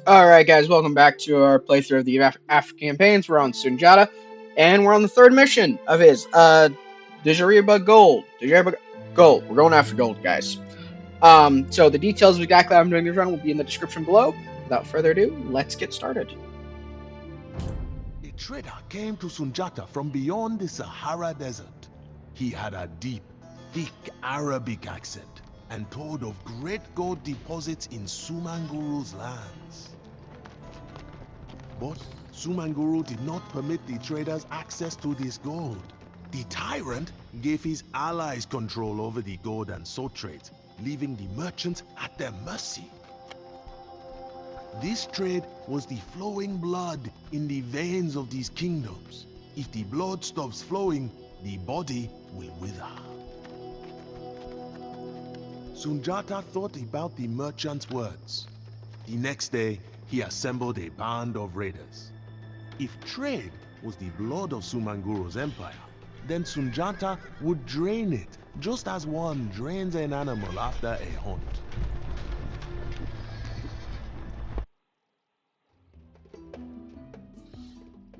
Alright guys, welcome back to our playthrough of the African campaigns. We're on Sundjata, and we're on the third mission of his, Djeriba Gold. Djeriba Gold. We're going after gold, guys. So the details of exactly how I'm doing this run will be in the description below. Without further ado, let's get started. A trader came to Sundjata from beyond the Sahara Desert. He had a deep, thick Arabic accent and told of great gold deposits in Sumanguru's lands. But Sumanguru did not permit the traders access to this gold. The tyrant gave his allies control over the gold and salt trades, leaving the merchants at their mercy. This trade was the flowing blood in the veins of these kingdoms. If the blood stops flowing, the body will wither. Sundjata thought about the merchant's words. The next day, he assembled a band of raiders. If trade was the blood of Sumanguru's empire, then Sundjata would drain it, just as one drains an animal after a hunt.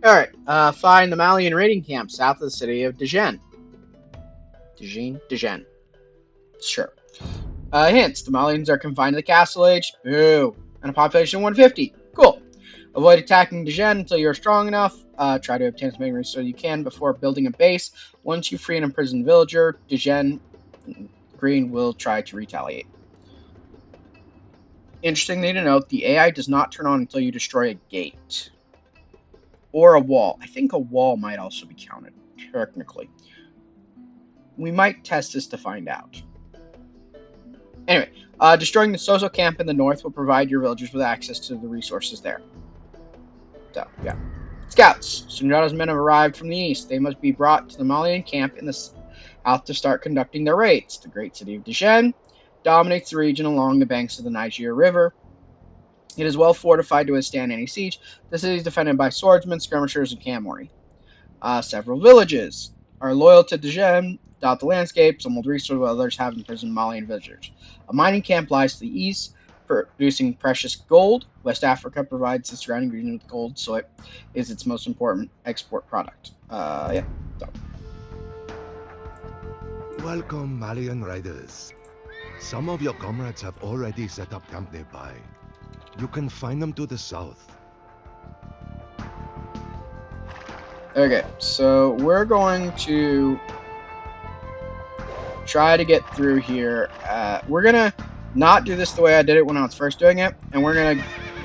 Alright, find the Malian raiding camp south of the city of Djenne. Djenne. Sure. Hints, the Malians are confined to the castle age. Boo. And a population of 150. Cool. Avoid attacking Djenne until you're strong enough. Try to obtain as many resources as you can before building a base. Once you free an imprisoned villager, Djenne Green will try to retaliate. Interestingly to note, the AI does not turn on until you destroy a gate. Or a wall. I think a wall might also be counted, technically. We might test this to find out. Anyway, destroying the Sosso camp in the north will provide your villagers with access to the resources there. So, yeah. Scouts. Sundjata's men have arrived from the east. They must be brought to the Malian camp in the south to start conducting their raids. The great city of Djenne dominates the region along the banks of the Niger River. It is well fortified to withstand any siege. The city is defended by swordsmen, skirmishers, and cavalry. Several villages are loyal to Djenne, dot the landscape. Some hold resources, while others have imprisoned Malian villagers. A mining camp lies to the east, producing precious gold. West Africa provides the surrounding region with gold, so it is its most important export product. Yeah. So. Welcome, Malian riders. Some of your comrades have already set up camp nearby. You can find them to the south. Okay, so we're going to try to get through here. We're gonna not do this the way I did it when I was first doing it, and we're gonna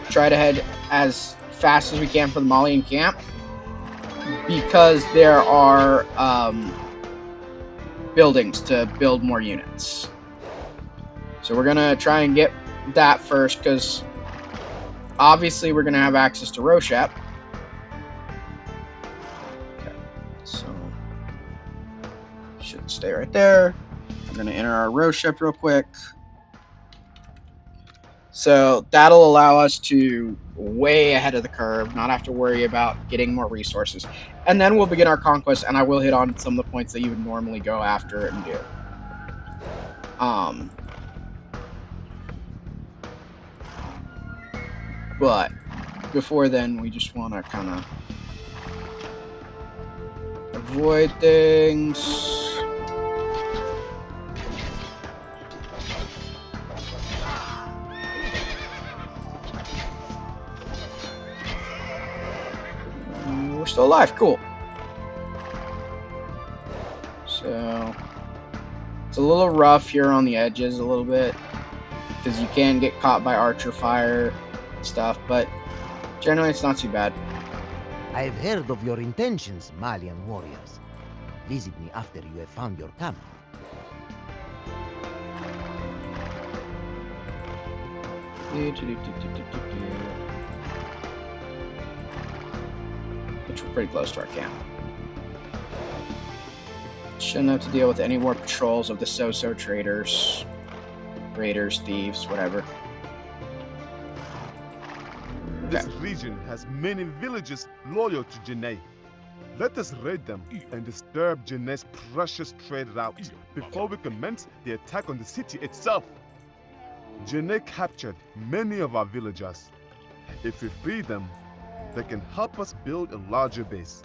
try to head as fast as we can for the Malian camp, because there are buildings to build more units. So we're gonna try and get that first, because obviously we're gonna have access to rowshep. Okay, so should stay right there. We're gonna enter our rowshep real quick. So that'll allow us to way ahead of the curve, not have to worry about getting more resources. And then we'll begin our conquest, and I will hit on some of the points that you would normally go after and do. But before then, we just want to kind of avoid things. We're still alive, cool. So it's a little rough here on the edges a little bit, because you can get caught by archer fire and stuff, but generally it's not too bad. I've heard of your intentions, Malian warriors. Visit me after you have found your camp. Which we're pretty close to our camp. Shouldn't have to deal with any more patrols of the Sosso traders, raiders, thieves, whatever. This region has many villages loyal to Djenne. Let us raid them and disturb Djenne's precious trade route before we commence the attack on the city itself. Djenne captured many of our villagers. If we free them, they can help us build a larger base.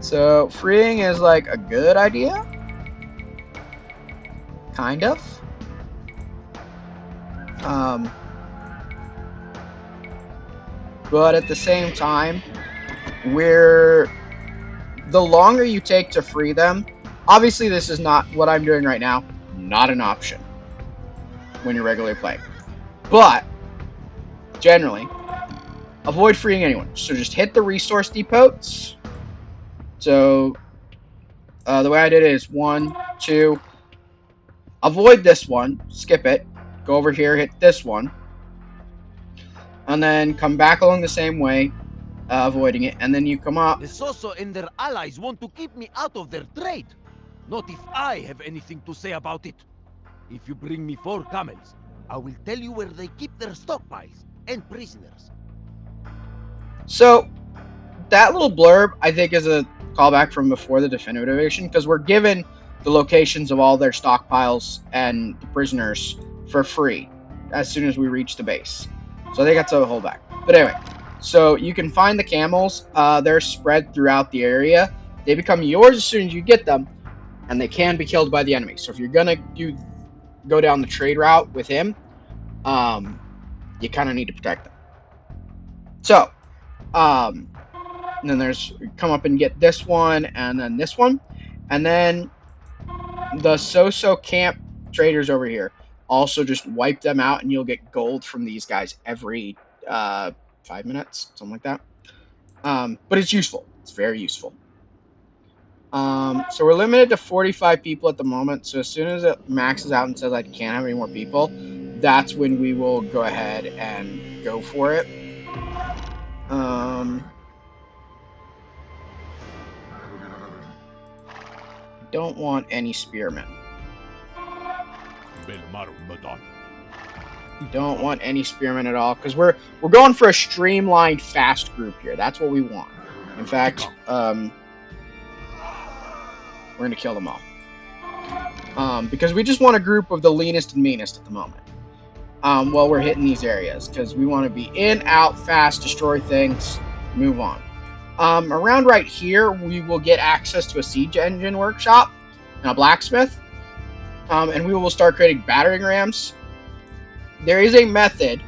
So, freeing is like a good idea? Kind of. But at the same time, the longer you take to free them, obviously this is not what I'm doing right now, not an option when you're regularly playing. But, generally, avoid freeing anyone. So just hit the resource depots. So, the way I did it is 1, 2, avoid this one, skip it, go over here, hit this one, and then come back along the same way, avoiding it, and then you come up. The Sosso and their allies want to keep me out of their trade. Not if I have anything to say about it. If you bring me 4 camels, I will tell you where they keep their stockpiles and prisoners. So, that little blurb, I think, is a callback from before the definitive invasion, because we're given the locations of all their stockpiles and the prisoners for free as soon as we reach the base. So I think that's a holdback. But anyway, so you can find the camels. They're spread throughout the area. They become yours as soon as you get them, and they can be killed by the enemy. So if you're gonna go down the trade route with him, you kind of need to protect them. So, and then there's come up and get this one, and then this one, and then the Sosso camp traders over here. Also, just wipe them out, and you'll get gold from these guys every 5 minutes, something like that. But it's useful. It's very useful. So we're limited to 45 people at the moment. So as soon as it maxes out and says I can't have any more people, that's when we will go ahead and go for it. Don't want any spearmen. Don't want any spearmen at all, because we're going for a streamlined, fast group here. That's what we want. In fact, we're going to kill them all. Because we just want a group of the leanest and meanest at the moment. While we're hitting these areas, because we want to be in, out, fast, destroy things, move on. Around right here, we will get access to a siege engine workshop and a blacksmith. And we will start creating battering rams. There is a method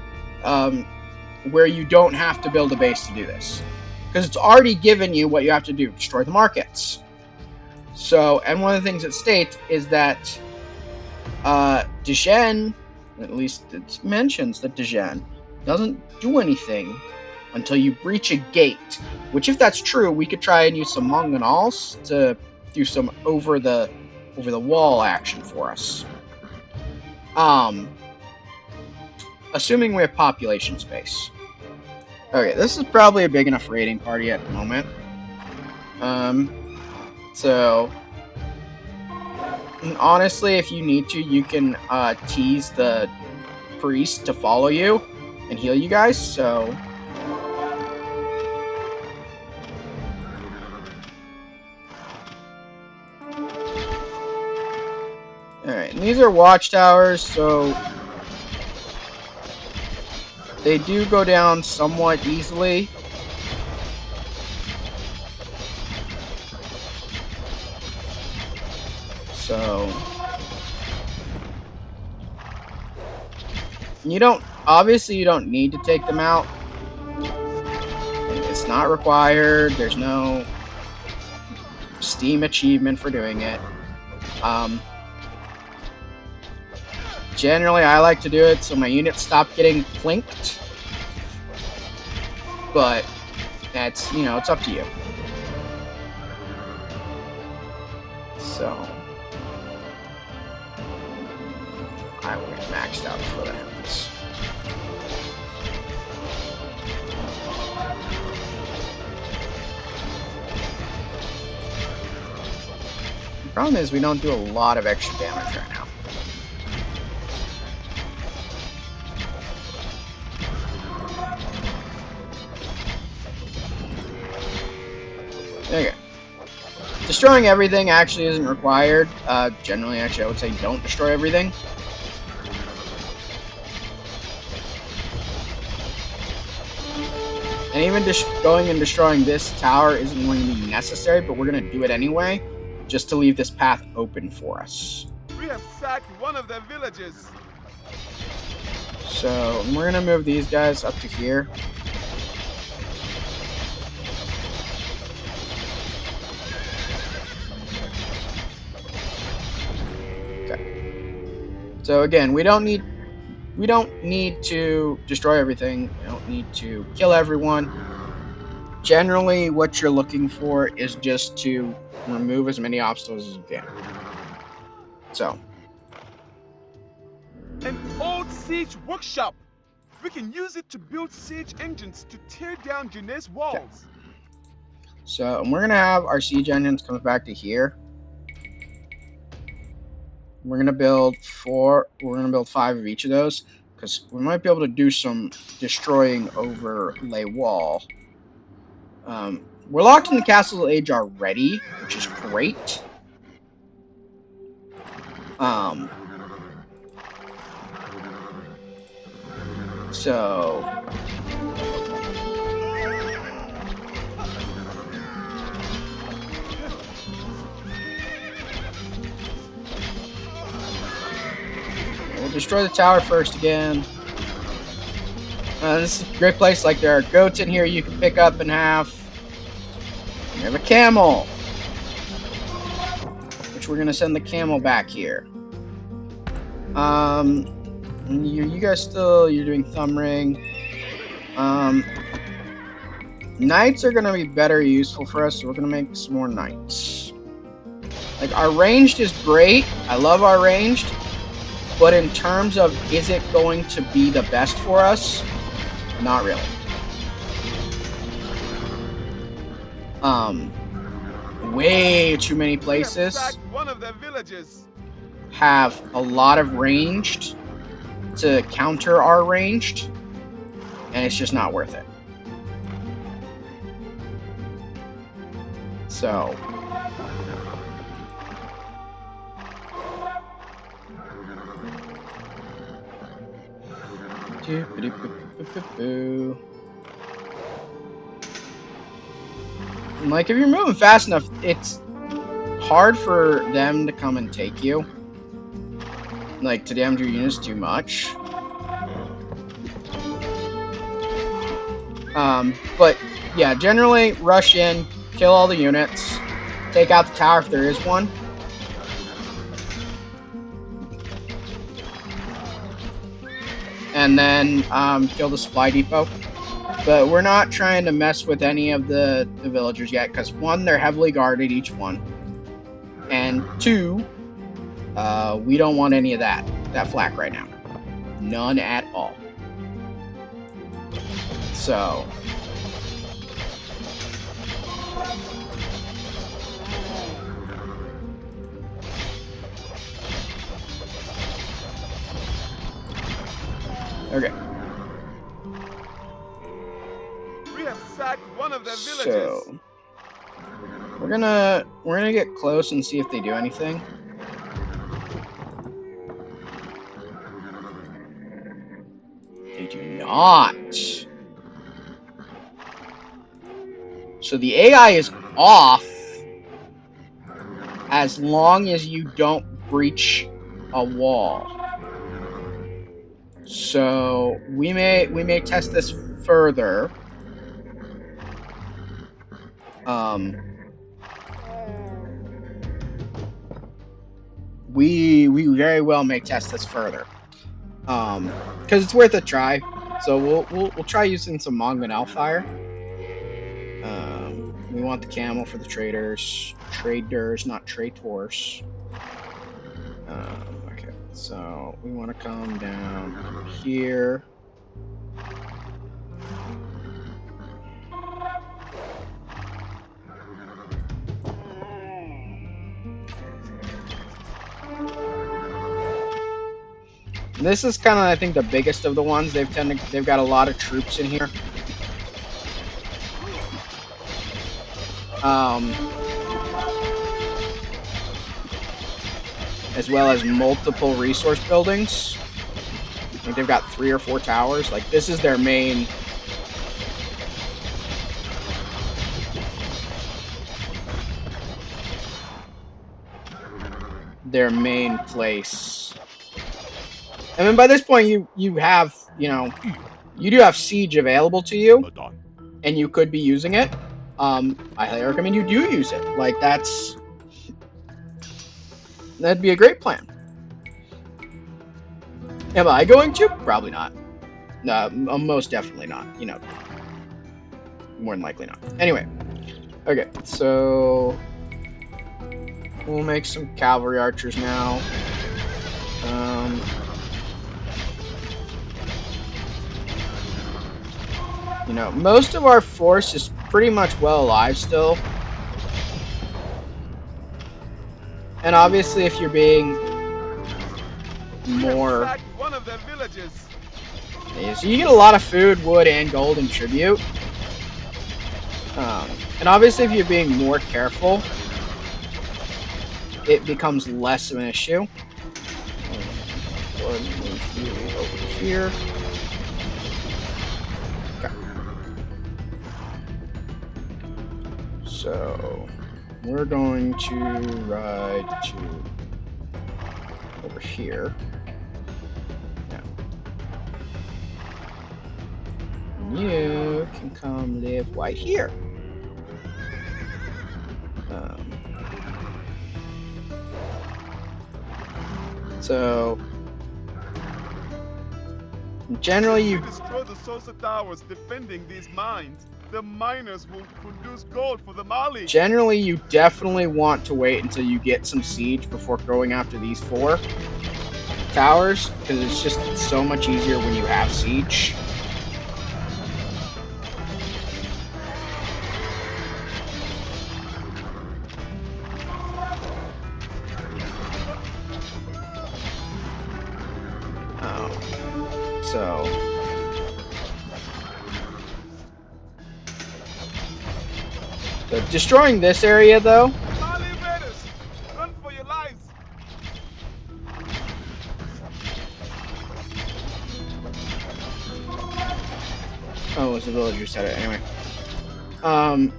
where you don't have to build a base to do this, because it's already given you what you have to do: destroy the markets. So, and one of the things it states is that Djeriba, at least it mentions that Djeriba doesn't do anything until you breach a gate. Which, if that's true, we could try and use some Mangonals to do some over the wall action for us. Assuming we have population space. Okay, this is probably a big enough raiding party at the moment. So, honestly, if you need to, you can tease the priest to follow you and heal you guys, so... Alright, and these are watchtowers, so they do go down somewhat easily. So obviously you don't need to take them out. It's not required. There's no Steam achievement for doing it. Generally, I like to do it so my units stop getting plinked. But that's, it's up to you. So I will get maxed out before that happens. The problem is we don't do a lot of extra damage right now. Okay. Destroying everything actually isn't required. Generally, actually, I would say don't destroy everything. And even just going and destroying this tower isn't going to be necessary, but we're going to do it anyway, just to leave this path open for us. We have sacked one of their villages. So we're going to move these guys up to here. So again, we don't need to destroy everything. We don't need to kill everyone. Generally, what you're looking for is just to remove as many obstacles as you can. So. An old siege workshop. We can use it to build siege engines to tear down Jennai's walls. Okay. So we're gonna have our siege engines come back to here. We're gonna build 4. We're gonna build 5 of each of those because we might be able to do some destroying over Ley Wall. We're locked in the Castle Age already, which is great. So we'll destroy the tower first again. This is a great place. Like, there are goats in here you can pick up and have. We have a camel, which we're gonna send the camel back here. You guys you're doing thumb ring. Knights are gonna be better useful for us, so we're gonna make some more knights. Like, our ranged is great. I love our ranged, but in terms of is it going to be the best for us? Not really. Way too many places One of their villages have a lot of ranged to counter our ranged, and it's just not worth it. So like, if you're moving fast enough, it's hard for them to come and take you. Like, to damage your units too much. But yeah, generally rush in, kill all the units, take out the tower if there is one. And then kill the supply depot. But we're not trying to mess with any of the villagers yet, because 1, they're heavily guarded, each one. And 2, we don't want any of that flak right now. None at all. So okay. We have sacked one of their villages. So we're gonna get close and see if they do anything. They do not. So the AI is off as long as you don't breach a wall. So we may test this further. We very well may test this further. Because it's worth a try. So we'll try using some Mongol Hellfire. We want the camel for the traders, not traitors. Okay, so we want to come down here. This is kind of, I think, the biggest of the ones. They've got a lot of troops in here. As well as multiple resource buildings. I think they've got 3 or 4 towers. Like, this is their main their main place. And then by this point, you have, you know, you do have siege available to you, and you could be using it. I highly recommend you do use it. Like, that'd be a great plan. Am I going to? Probably not. No, most definitely not. You know, more than likely not. Anyway, okay, so we'll make some cavalry archers now. You know, most of our force is pretty much well alive still. And obviously, if you're being more... one of their villages. Yeah, so you get a lot of food, wood, and gold in tribute. And obviously, if you're being more careful, it becomes less of an issue. Go ahead and move you over here. Okay. So we're going to ride to over here. Now, you can come live right here. So generally, you destroy the Sosso towers defending these mines. The miners will produce gold for the Mali. Generally, you definitely want to wait until you get some siege before going after these 4 towers, because it's just so much easier when you have siege. So destroying this area, though. Mali invaders, run for your lives. Oh, it's the villager said it anyway.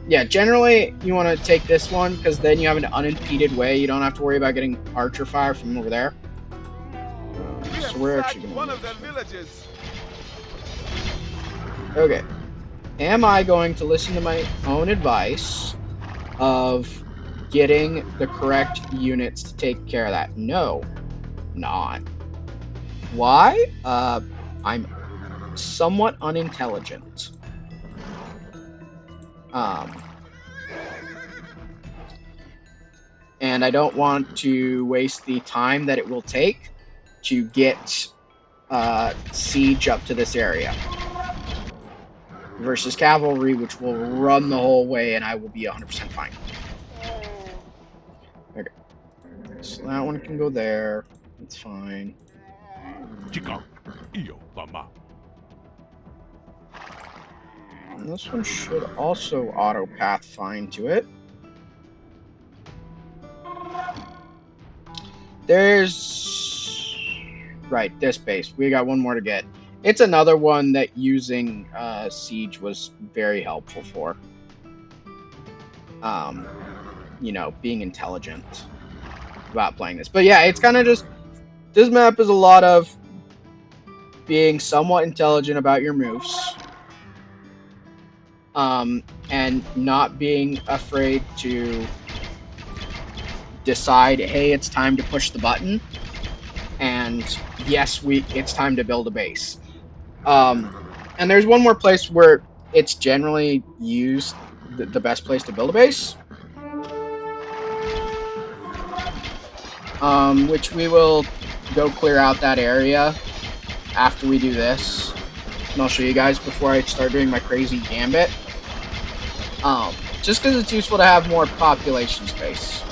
Yeah, generally you want to take this one because then you have an unimpeded way. You don't have to worry about getting archer fire from over there. So we're actually going one of their villages. Okay. Am I going to listen to my own advice of getting the correct units to take care of that? No, not. Why? I'm somewhat unintelligent. And I don't want to waste the time that it will take to get siege up to this area. Versus cavalry, which will run the whole way, and I will be 100% fine. Okay. So that one can go there. It's fine. And this one should also auto path fine to it. There's... Right, this base. We got one more to get. It's another one that using siege was very helpful for. You know, being intelligent about playing this. But yeah, it's kind of just... This map is a lot of being somewhat intelligent about your moves. And not being afraid to decide, hey, it's time to push the button. And yes, it's time to build a base. And there's one more place where it's generally used, the best place to build a base. Which we will go clear out that area after we do this. And I'll show you guys before I start doing my crazy gambit. Just because it's useful to have more population space.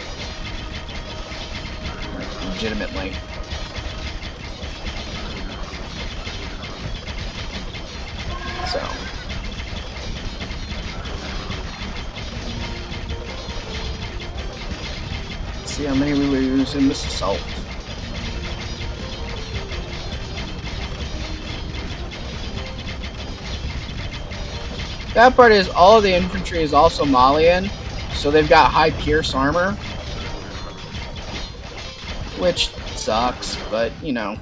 Legitimately. So. Let's see how many we lose in this assault. That part is all of the infantry is also Malian, so they've got high pierce armor. which sucks, but you know.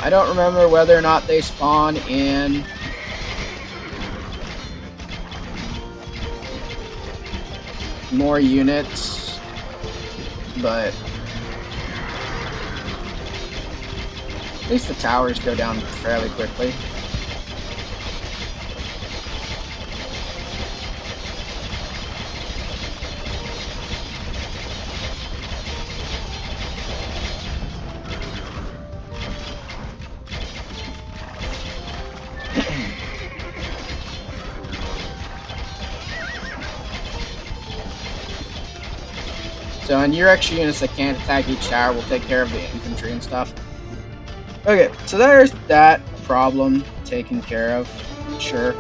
I don't remember whether or not they spawn in more units, but at least the towers go down fairly quickly. So, and your extra units that can't attack each tower will take care of the infantry and stuff. Okay, so there's that problem taken care of. Sure.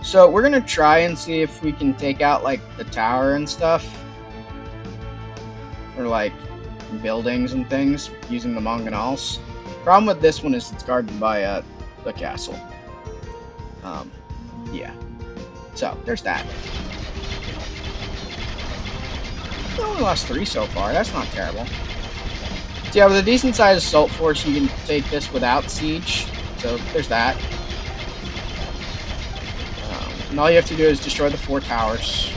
So, we're gonna try and see if we can take out, like, the tower and stuff. Or, like, buildings and things using the mangonels. Problem with this one is it's guarded by a castle. Yeah. So, there's that. We only lost 3 so far. That's not terrible. So yeah, with a decent sized assault force, you can take this without siege. So there's that. And all you have to do is destroy the 4 towers.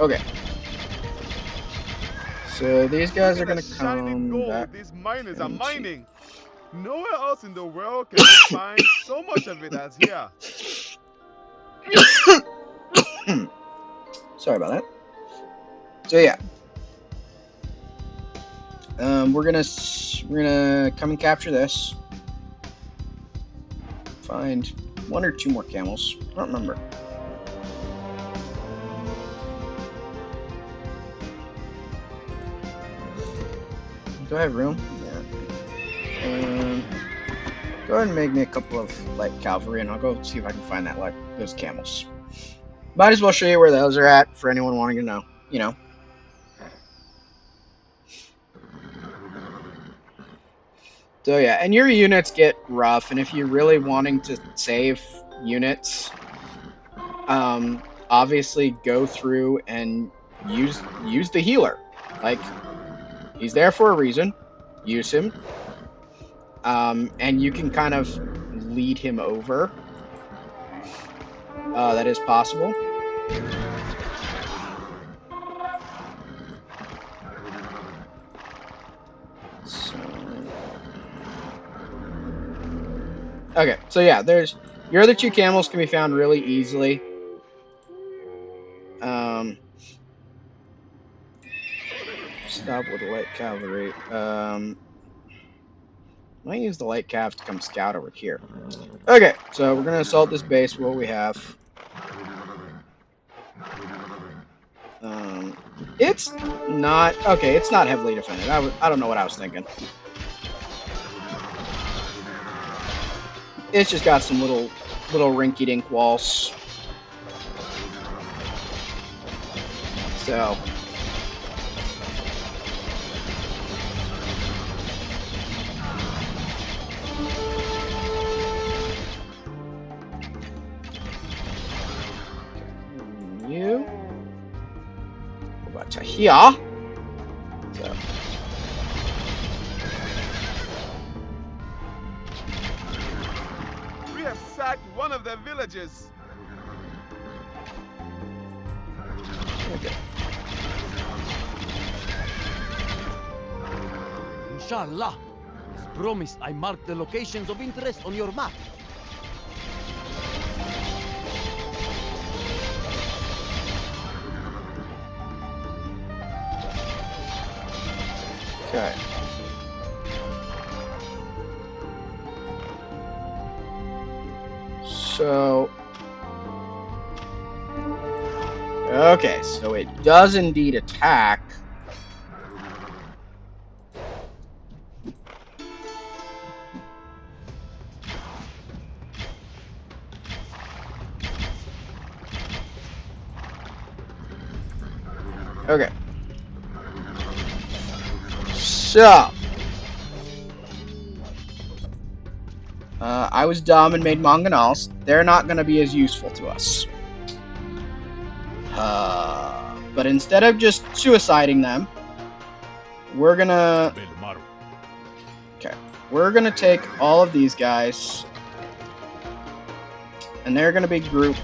Okay. So these guys are gonna come back. These miners are mining. Nowhere else in the world can you find so much of it as here. Sorry about that. So yeah, we're gonna come and capture this. Find 1 or 2 more camels. I don't remember. Do I have room? Yeah. Go ahead and make me a couple of light cavalry, and I'll go see if I can find those camels. Might as well show you where those are at for anyone wanting to know. You know. So yeah, and your units get rough, and if you're really wanting to save units, obviously go through and use the healer. Like, he's there for a reason. Use him. And you can kind of lead him over. That is possible. So... Okay, so yeah, there's your other 2 camels can be found really easily. Stop with the light cavalry. Might use the light cav to come scout over here. Okay, so we're gonna assault this base. What we have. It's not okay. It's not heavily defended. I don't know what I was thinking. It's just got some little rinky-dink walls. So. You. Go back to here. So. We have sacked one of their villages. Okay. Inshallah. As promised, I marked the locations of interest on your map. Okay. So. Okay, so it does indeed attack. Okay. So, I was dumb and made mangonels. They're not going to be as useful to us. But instead of just suiciding them, we're going to... Okay. We're going to take all of these guys. And they're going to be grouped.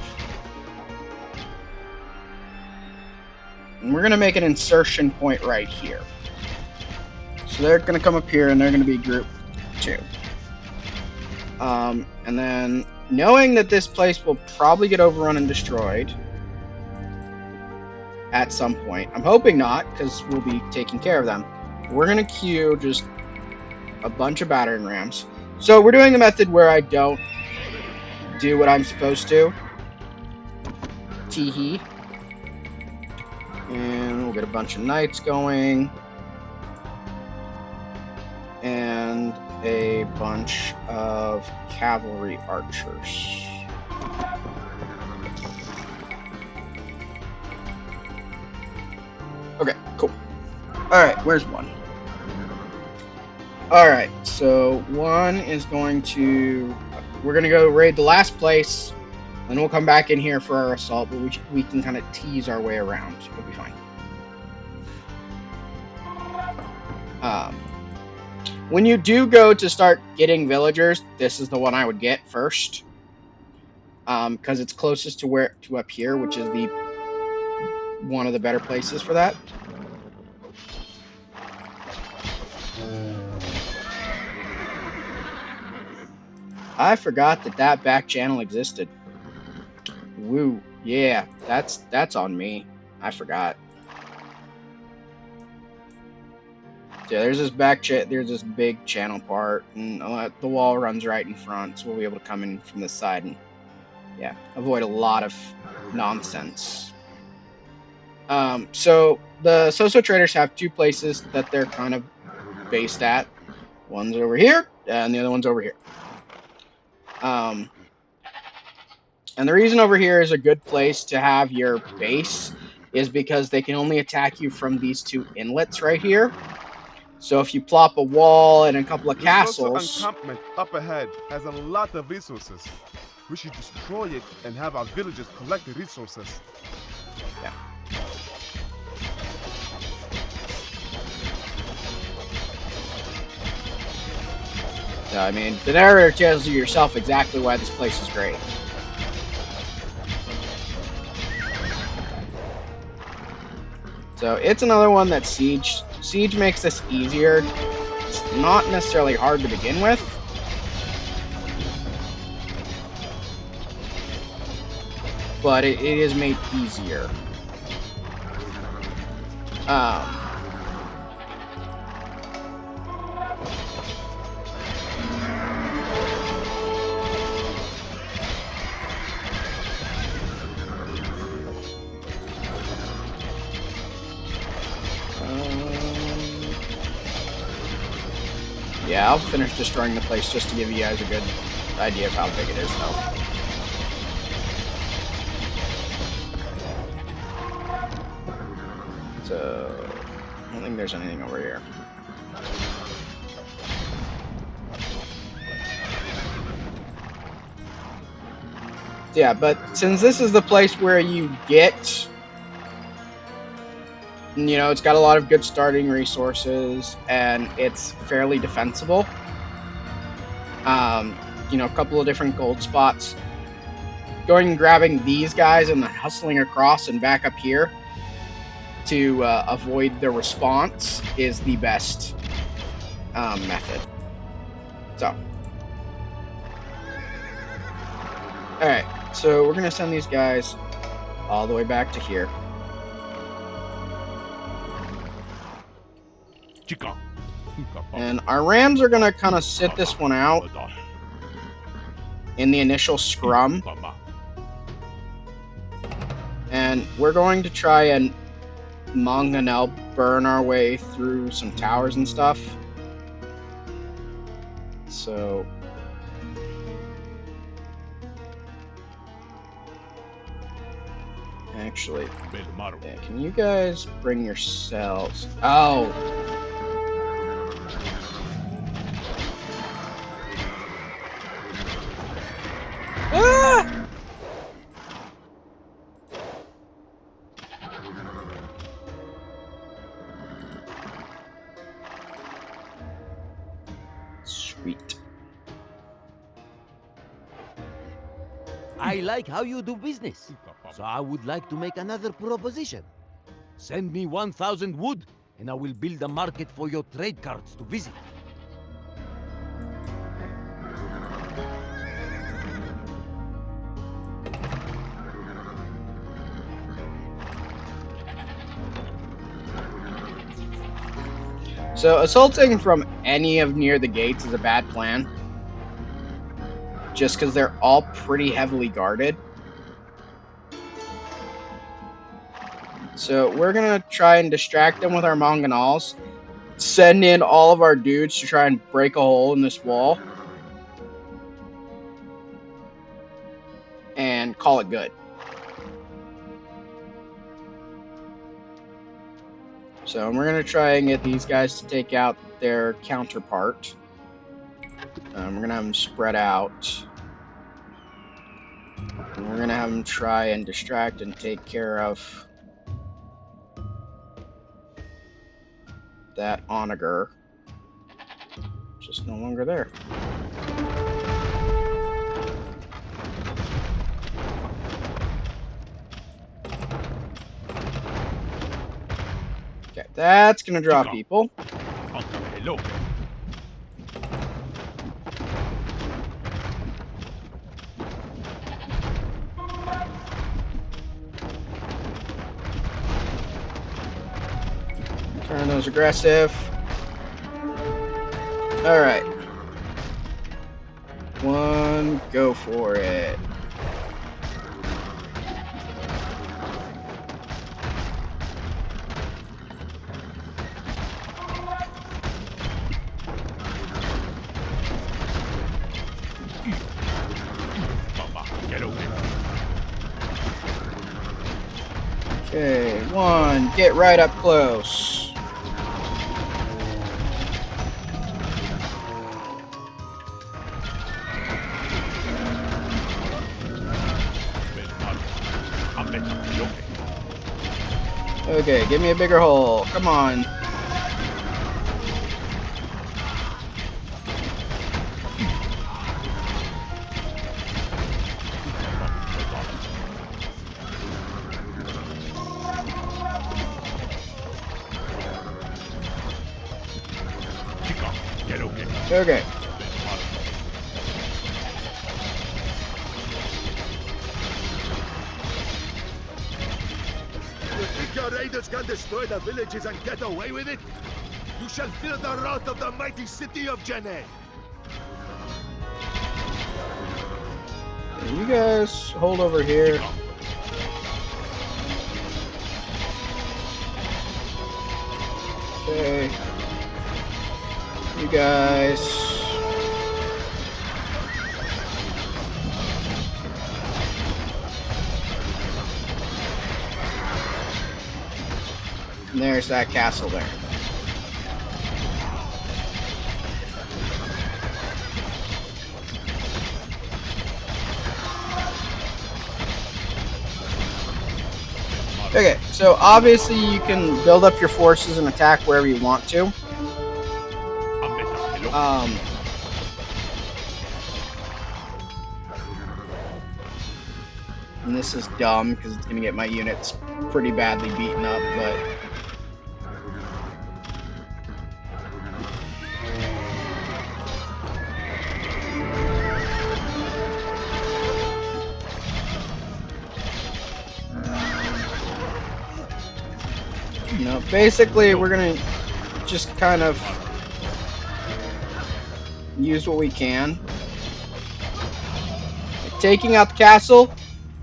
And we're going to make an insertion point right here. So they're going to come up here and they're going to be group 2. And then, knowing that this place will probably get overrun and destroyed at some point. I'm hoping not, because we'll be taking care of them. We're going to queue just a bunch of battering rams. So we're doing the method where I don't do what I'm supposed to. Teehee. And we'll get a bunch of knights going. And a bunch of cavalry archers. Okay, cool. Alright, where's one? Alright, so one is going to... We're going to go raid the last place, then we'll come back in here for our assault, but we can kind of tease our way around. We'll be fine. When you do go to start getting villagers, this is the one I would get first. Because it's closest to up here, which is the one of the better places for that. I forgot that back channel existed. Woo, yeah, that's on me. I forgot. Yeah, there's this there's this big channel part, and the wall runs right in front, so we'll be able to come in from this side and, yeah, avoid a lot of nonsense. So the Sosso traders have 2 places that they're kind of based at. One's over here, and the other one's over here. And the reason over here is a good place to have your base is because they can only attack you from these 2 inlets right here. So if you plop a wall and a couple of castles... The Sosso encampment up ahead has a lot of resources. We should destroy it and have our villagers collect the resources. Yeah. I mean, the narrator tells you yourself exactly why this place is great. So it's another one that Siege makes this easier. It's not necessarily hard to begin with. But it is made easier. Yeah, I'll finish destroying the place just to give you guys a good idea of how big it is, though. So, I don't think there's anything over here. Yeah, but since this is the place where you get... You know, it's got a lot of good starting resources, and it's fairly defensible. You know, a couple of different gold spots. Going and grabbing these guys and then hustling across and back up here to avoid the response is the best method. So. Alright, so we're going to send these guys all the way back to here. And our rams are going to kind of sit this one out in the initial scrum. And we're going to try and mangonel burn our way through some towers and stuff. So... Actually, yeah, can you guys bring yourselves... Oh! I like how you do business. So I would like to make another proposition. Send me 1,000 wood, and I will build a market for your trade carts to visit. So assaulting from any of near the gates is a bad plan. Just because they're all pretty heavily guarded. So we're going to try and distract them with our mangonels. Send in all of our dudes to try and break a hole in this wall. And call it good. So we're going to try and get these guys to take out their counterpart. We're going to have them spread out. And we're going to have them try and distract and take care of that onager. Just no longer there. Okay, that's going to draw people. Turn those aggressive. Alright. One, go for it. Okay, one, get right up close. Okay, give me a bigger hole. Come on. Okay. You think your raiders can destroy the villages and get away with it? You shall feel the wrath of the mighty city of Jene. You guys hold over here. Okay. You guys. And there's that castle there. Okay, so obviously you can build up your forces and attack wherever you want to. And this is dumb because it's going to get my units pretty badly beaten up, but... You know, basically we're going to just kind of use what we can. Taking out the castle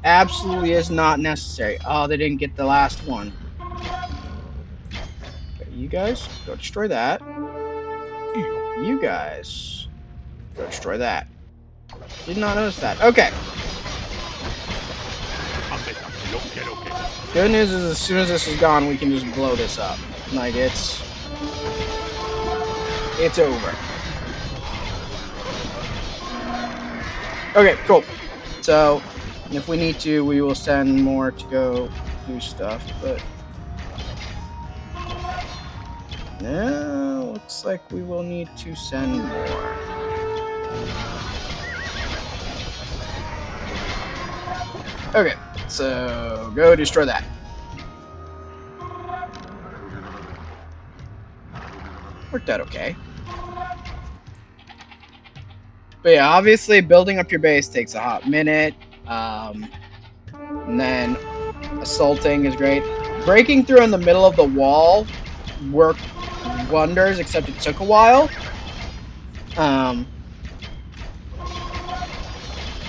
absolutely is not necessary. Oh, they didn't get the last one. Okay, you guys, go destroy that. You guys, go destroy that. Did not notice that. Okay. Good news is as soon as this is gone, we can just blow this up. Like, it's over. Okay, cool. So, if we need to, we will send more to go do stuff, but... Yeah, looks like we will need to send more. Okay, so go destroy that. Worked out okay. But yeah, obviously building up your base takes a hot minute. And then assaulting is great. Breaking through in the middle of the wall worked wonders, except it took a while.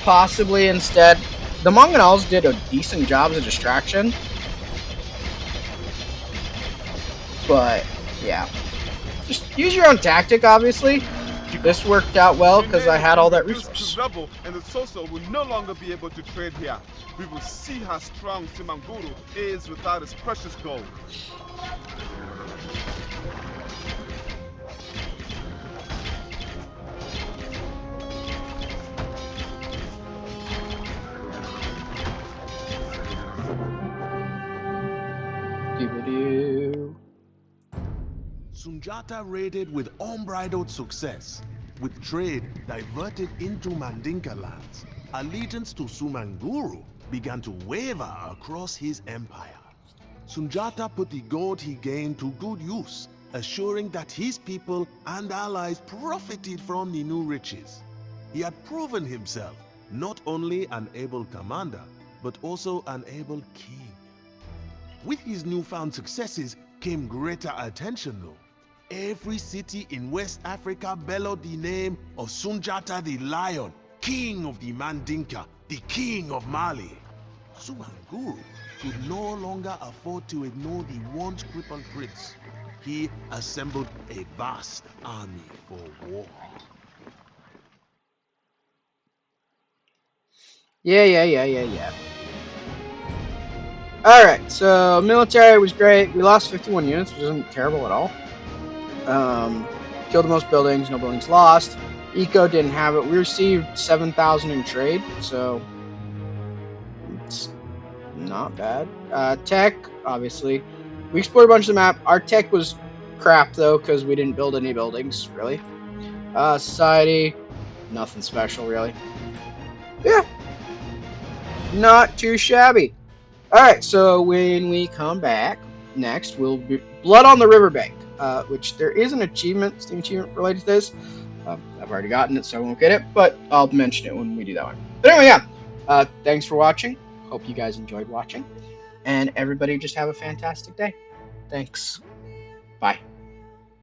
Possibly instead, the Mongolols did a decent job as a distraction. But yeah, just use your own tactic. Obviously, this worked out well because I had all that resource. To rubble, and the Sosso will no longer be able to trade here. We will see how strong Sumanguru is without his precious gold. Sundjata raided with unbridled success, with trade diverted into Mandinka lands. Allegiance to Sumanguru began to waver across his empire. Sundjata put the gold he gained to good use, assuring that his people and allies profited from the new riches. He had proven himself not only an able commander, but also an able king. With his newfound successes came greater attention though. Every city in West Africa bellowed the name of Sundjata the Lion, king of the Mandinka, the king of Mali. Sumanguru could no longer afford to ignore the once crippled prince. He assembled a vast army for war. Yeah. Alright, so military was great. We lost 51 units, which isn't terrible at all. Killed the most buildings, no buildings lost. Eco didn't have it. We received 7,000 in trade, so it's not bad. Tech, obviously. We explored a bunch of the map. Our tech was crap, though, because we didn't build any buildings, really. Society, nothing special, really. Yeah, not too shabby. Alright, so when we come back, next, we'll be Blood on the Riverbank, which there is an achievement, Steam achievement related to this. I've already gotten it, so I won't get it, but I'll mention it when we do that one. But anyway, yeah, thanks for watching. Hope you guys enjoyed watching. And everybody just have a fantastic day. Thanks. Bye.